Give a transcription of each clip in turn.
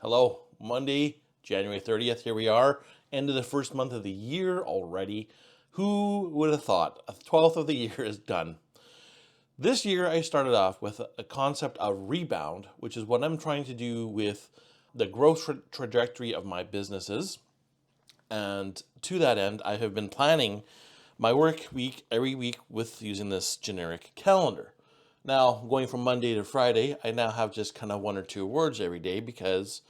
Hello, Monday, January 30th. Here we are, end of the first month of the year already. Who would have thought? A 12th of the year is done. This year, I started off with a concept of rebound, which is what I'm trying to do with the growth trajectory of my businesses. And to that end, I have been planning my work week every week with using this generic calendar. Now, going from Monday to Friday, I now have just kind of one or two words every day because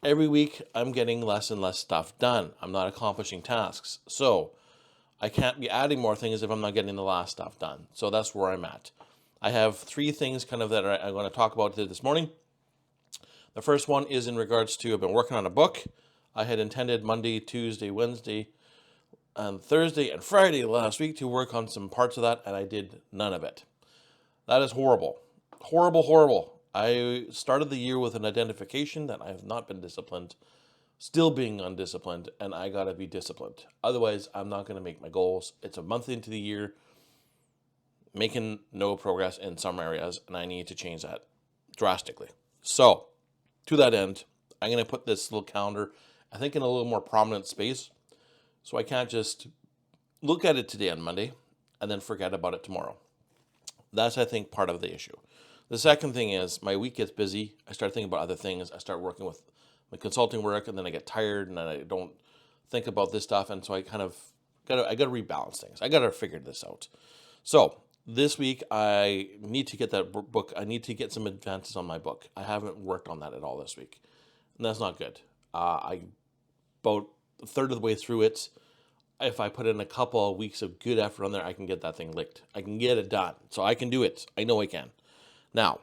every week I'm getting less and less stuff done. I'm not accomplishing tasks. So I can't be adding more things if I'm not getting the last stuff done. So that's where I'm at. I have three things kind of that I'm going to talk about this morning. The first one is in regards to I've been working on a book. I had intended Monday, Tuesday, Wednesday, and Thursday and Friday last week to work on some parts of that, and I did none of it. That is horrible. Horrible, horrible. I started the year with an identification that I have not been disciplined, still being undisciplined, and I gotta be disciplined. Otherwise, I'm not gonna make my goals. It's a month into the year, making no progress in some areas, and I need to change that drastically. So, to that end, I'm gonna put this little calendar, I think, in a little more prominent space, so I can't just look at it today on Monday and then forget about it tomorrow. That's, I think, part of the issue. The second thing is my week gets busy. I start thinking about other things. I start working with my consulting work, and then I get tired, and then I don't think about this stuff, and so I kind of gotta rebalance things. I gotta figure this out. So this week I need to get that book. I need to get some advances on my book. I haven't worked on that at all this week, and that's not good. I about a third of the way through it. If I put in a couple of weeks of good effort on there, I can get that thing licked. I can get it done. So I can do it. I know I can. Now,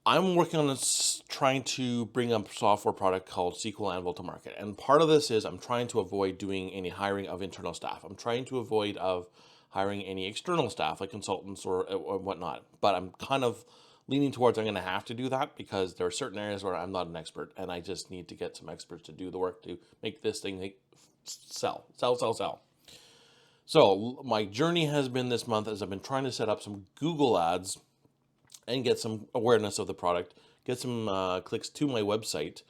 I'm working on this, trying to bring up a software product called SQL Anvil to market. And part of this is I'm trying to avoid doing any hiring of internal staff. I'm trying to avoid of hiring any external staff like consultants or whatnot. But I'm kind of leaning towards I'm going to have to do that because there are certain areas where I'm not an expert, and I just need to get some experts to do the work to make this thing sell. So my journey has been this month as I've been trying to set up some Google ads and get some awareness of the product, get some clicks to my website.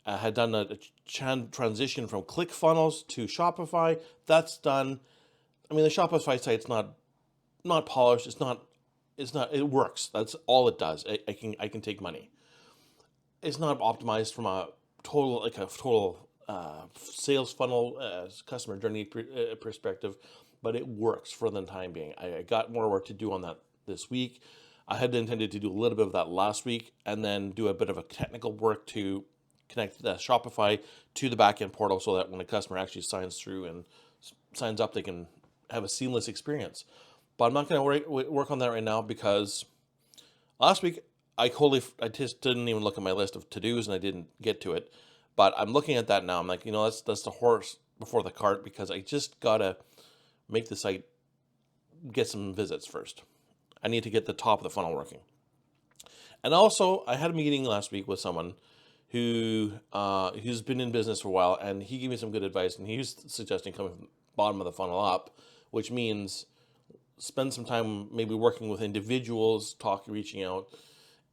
I had done a transition from ClickFunnels to Shopify. That's done. I mean, the Shopify site's not polished. It's not. It works. That's all it does. I can take money. It's not optimized from a total sales funnel, customer journey perspective, but it works for the time being. I got more work to do on that this week. I had intended to do a little bit of that last week and then do a bit of a technical work to connect the Shopify to the backend portal so that when a customer actually signs through and signs up, they can have a seamless experience. But I'm not going to work on that right now because last week I just didn't even look at my list of to-dos and I didn't get to it. But I'm looking at that now. I'm like, that's the horse before the cart because I just gotta make the site get some visits first. I need to get the top of the funnel working. And also, I had a meeting last week with someone who's been in business for a while, and he gave me some good advice. And he was suggesting coming from the bottom of the funnel up, which means spend some time maybe working with individuals, reaching out,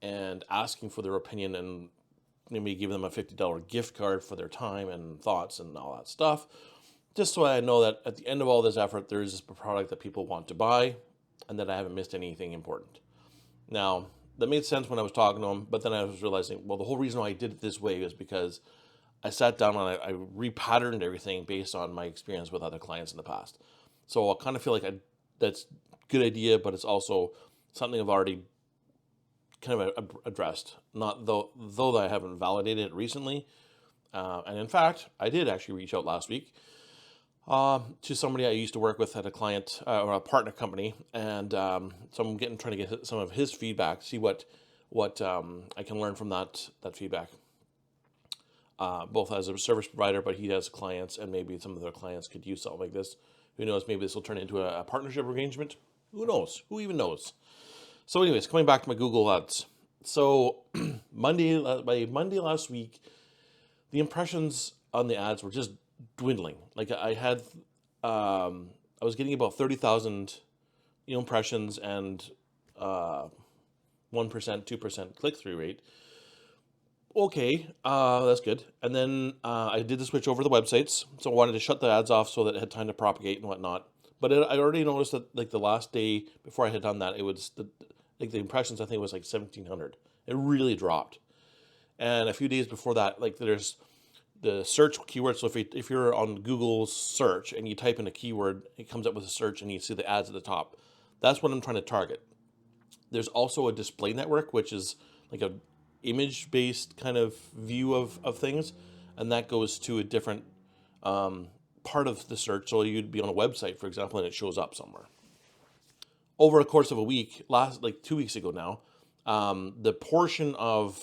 and asking for their opinion and maybe give them a $50 gift card for their time and thoughts and all that stuff. Just so I know that at the end of all this effort, there's this product that people want to buy and that I haven't missed anything important. Now, that made sense when I was talking to him, but then I was realizing, well, the whole reason why I did it this way is because I sat down and I repatterned everything based on my experience with other clients in the past. So I kind of feel like that's a good idea, but it's also something I've already kind of addressed, not though I haven't validated it recently. And in fact, I did actually reach out last week to somebody I used to work with at a client or a partner company, and so I'm trying to get some of his feedback, see what I can learn from that feedback. Both as a service provider, but he has clients, and maybe some of their clients could use something like this. Who knows? Maybe this will turn into a partnership arrangement. Who knows? Who even knows? So anyways, coming back to my Google ads. So by Monday last week, the impressions on the ads were just dwindling. Like I was getting about 30,000 impressions and 1%, 2% click-through rate okay, that's good. And then I did the switch over to the websites, so I wanted to shut the ads off so that it had time to propagate and whatnot. But I already noticed that like the last day before I had done that, it was like the impressions I think was like 1,700. It really dropped. And a few days before that, like there's the search keyword. So if you're on Google's search and you type in a keyword, it comes up with a search and you see the ads at the top. That's what I'm trying to target. There's also a display network, which is like a image-based kind of view of things, and that goes to a different part of the search. So you'd be on a website, for example, and it shows up somewhere. Over the course of a week, like 2 weeks ago now, the portion of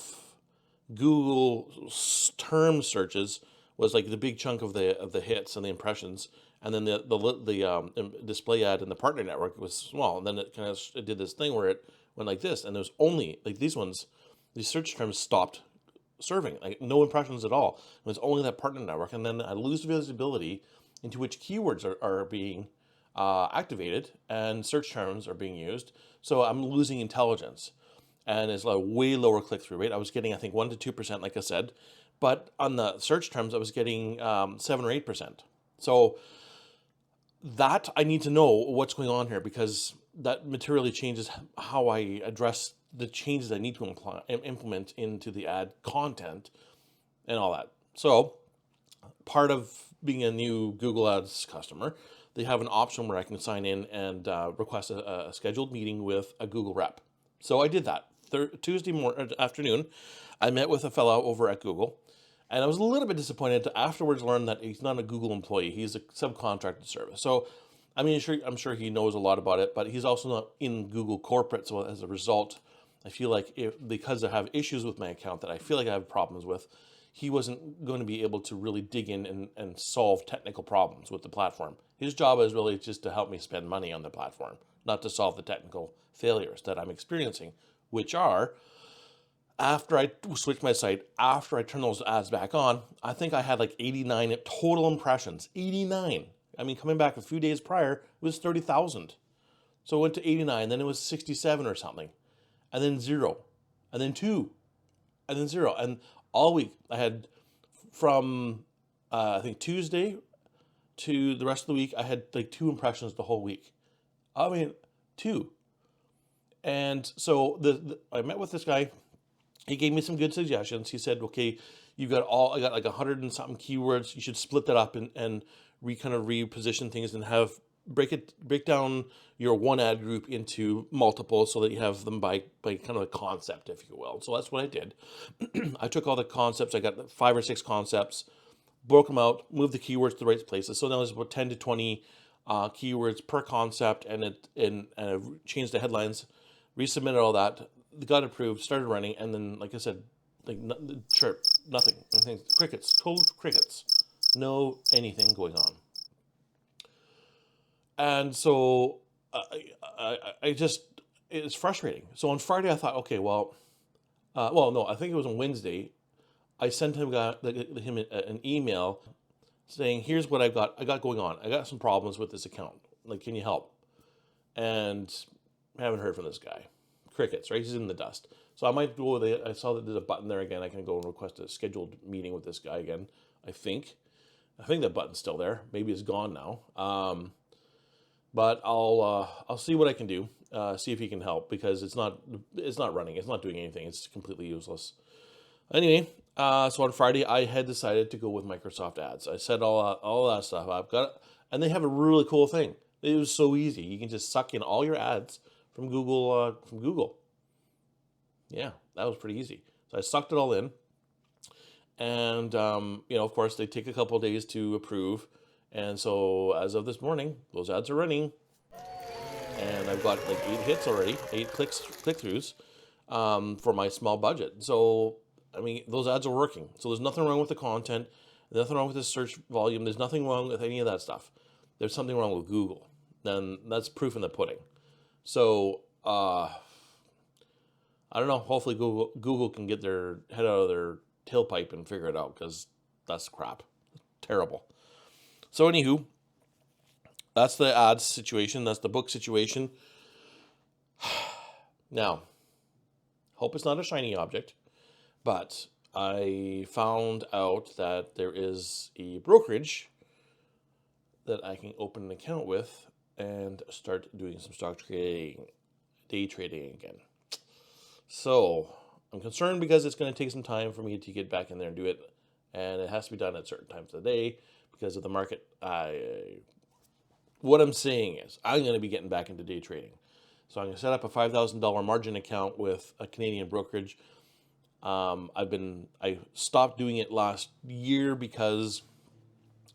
Google term searches was like the big chunk of the hits and the impressions, and then the display ad in the partner network was small, and then it did this thing where it went like this, and there was only like these search terms stopped serving, like no impressions at all. It was only that partner network, and then I lose visibility into which keywords are being activated and search terms are being used. So I'm losing intelligence, and it's a way lower click-through rate. I was getting, I think, 1% to 2%, like I said, but on the search terms, I was getting 7 or 8%. So that I need to know what's going on here, because that materially changes how I address the changes I need to implement into the ad content and all that. So part of being a new Google Ads customer, they have an option where I can sign in and request a scheduled meeting with a Google rep. So I did that. Tuesday afternoon, I met with a fellow over at Google, and I was a little bit disappointed to afterwards learn that he's not a Google employee. He's a subcontracted service. So, I mean, I'm sure he knows a lot about it, but he's also not in Google corporate. So as a result, I feel like because I have issues with my account that I feel like I have problems with, he wasn't going to be able to really dig in and solve technical problems with the platform. His job is really just to help me spend money on the platform, not to solve the technical failures that I'm experiencing, which are, after I switched my site, after I turned those ads back on, I think I had like 89 total impressions. 89. I mean, coming back a few days prior, it was 30,000. So it went to 89, then it was 67 or something, and then 0, and then 2, and then 0. And all week I had from, I think, Tuesday to the rest of the week, I had like 2 impressions the whole week. I mean, 2. And so I met with this guy. He gave me some good suggestions. He said, okay, I got like 100 and something keywords. You should split that up and kind of reposition things and break down your one ad group into multiple so that you have them by kind of a concept, if you will. So that's what I did. I took all the concepts. I got 5 or 6 concepts, broke them out, moved the keywords to the right places. So now there's about 10 to 20 keywords per concept, and I changed the headlines, resubmitted all that, got approved, started running, and then, like I said, like chirp, nothing, crickets, cold crickets, no anything going on. And so I just, it's frustrating. So on Friday I thought, okay, well, no, I think it was on Wednesday, I sent him an email saying, here's what I got going on. I got some problems with this account. Like, can you help? And I haven't heard from this guy. Crickets, right? He's in the dust. So I might go with it. I saw that there's a button there again. I can go and request a scheduled meeting with this guy again. I think that button's still there. Maybe it's gone now. But I'll see what I can do. See if he can help, because it's not running. It's not doing anything. It's completely useless. Anyway, so on Friday I had decided to go with Microsoft Ads. I set all that stuff. I've got it, and they have a really cool thing. It was so easy. You can just suck in all your ads from Google. Yeah, that was pretty easy. So I sucked it all in, and of course they take a couple of days to approve. And so as of this morning, those ads are running, and I've got like 8 hits already, 8 click-throughs for my small budget. So I mean, those ads are working. So there's nothing wrong with the content, nothing wrong with the search volume. There's nothing wrong with any of that stuff. There's something wrong with Google. Then that's proof in the pudding. So I don't know. Hopefully Google can get their head out of their tailpipe and figure it out, because that's crap. Terrible. So anywho, that's the ads situation. That's the book situation. Now, hope it's not a shiny object, but I found out that there is a brokerage that I can open an account with and start doing some stock trading, day trading again. So I'm concerned because it's going to take some time for me to get back in there and do it, and it has to be done at certain times of the day because of the market. What I'm saying is I'm going to be getting back into day trading. So I'm going to set up a $5,000 margin account with a Canadian brokerage. I stopped doing it last year because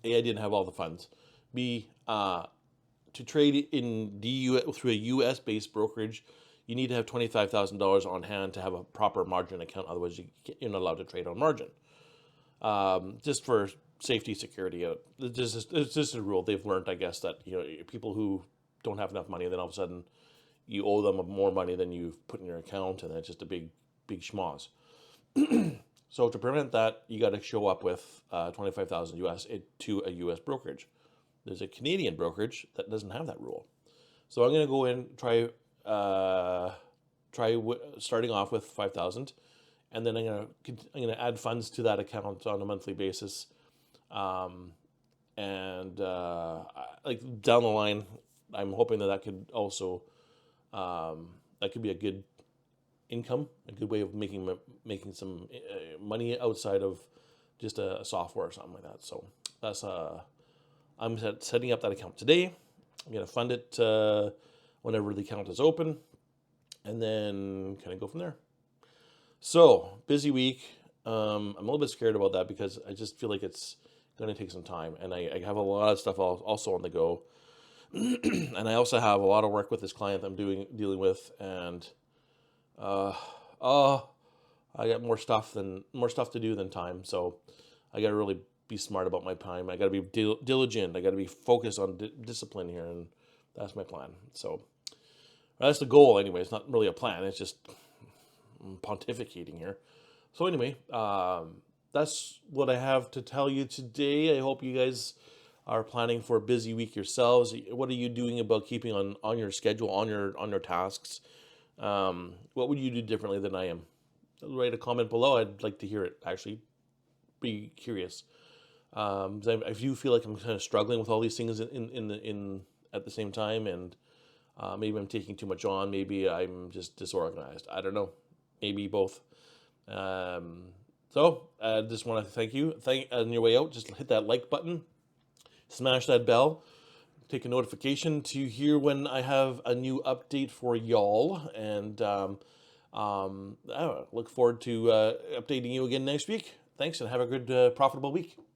A, I didn't have all the funds. B, to trade in through a U.S. based brokerage, you need to have $25,000 on hand to have a proper margin account. Otherwise, you're not allowed to trade on margin. Just for safety, security. It's just a rule they've learned, I guess, that people who don't have enough money, then all of a sudden you owe them more money than you've put in your account, and that's just a big schmoz. So to prevent that, you got to show up with 25,000 US to a US brokerage. There's a Canadian brokerage that doesn't have that rule. So I'm going to go in, starting off with 5,000, and then I'm going to add funds to that account on a monthly basis. Like down the line, I'm hoping that could also that could be a good income, a good way of making some money outside of just a software or something like that. So that's I'm setting up that account today. I'm gonna fund it whenever the account is open, and then kind of go from there. So busy week. I'm a little bit scared about that because I just feel like it's going to take some time, and I have a lot of stuff also on the go, and I also have a lot of work with this client I'm dealing with, and I got more stuff to do than time. So I got to really be smart about my time. I got to be diligent. I got to be focused on discipline here, and that's my plan. So that's the goal anyway. It's not really a plan. It's just pontificating here. So anyway, that's what I have to tell you today. I hope you guys are planning for a busy week yourselves. What are you doing about keeping on your schedule, on your tasks? What would you do differently than I am? Write a comment below. I'd like to hear it. Actually, be curious. I do feel like I'm kind of struggling with all these things in at the same time, and maybe I'm taking too much on. Maybe I'm just disorganized. I don't know. Maybe both. So I just want to thank you. On your way out, just hit that like button, smash that bell, take a notification to hear when I have a new update for y'all, and I look forward to updating you again next week. Thanks, and have a good profitable week.